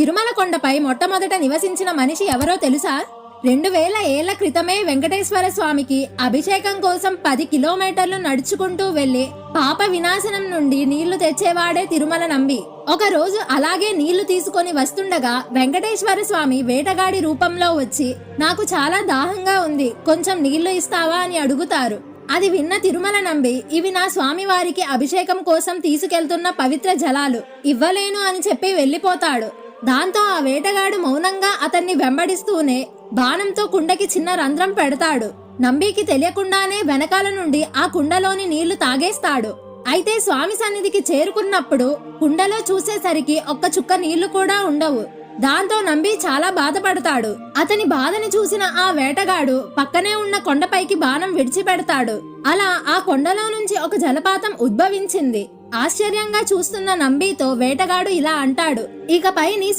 తిరుమల కొండపై మొట్టమొదట నివసించిన మనిషి ఎవరో తెలుసా? 2000 ఏళ్ల క్రితమే వెంకటేశ్వర స్వామికి అభిషేకం కోసం 10 కిలోమీటర్లు నడుచుకుంటూ వెళ్లి పాప వినాశనం నుండి నీళ్లు తెచ్చేవాడే తిరుమల నంబి. ఒక రోజు అలాగే నీళ్లు తీసుకొని వస్తుండగా వెంకటేశ్వర స్వామి వేటగాడి రూపంలో వచ్చి, నాకు చాలా దాహంగా ఉంది, కొంచెం నీళ్లు ఇస్తావా అని అడుగుతారు. అది విన్న తిరుమల నంబి, ఇవి నా స్వామి వారికి అభిషేకం కోసం తీసుకెళ్తున్న పవిత్ర జలాలు, ఇవ్వలేను అని చెప్పి వెళ్లిపోతాడు. దాంతో ఆ వేటగాడు మౌనంగా అతన్ని వెంబడిస్తూనే బాణంతో కుండకి చిన్న రంధ్రం పెడతాడు. నంబికి తెలియకుండానే వెనకాల నుండి ఆ కుండలోని నీళ్లు తాగేస్తాడు. అయితే స్వామి సన్నిధికి చేరుకున్నప్పుడు కుండలో చూసేసరికి ఒక్క చుక్క నీళ్లు కూడా ఉండవు. దాంతో నంబి చాలా బాధపడతాడు. అతని బాధని చూసిన ఆ వేటగాడు పక్కనే ఉన్న కొండపైకి బాణం విడిచిపెడతాడు. అలా ఆ కొండలో నుంచి ఒక జలపాతం ఉద్భవించింది. ఆశ్చర్యంగా చూస్తున్న నంబితో వేటగాడు ఇలా అంటాడు, ఇకపై నీ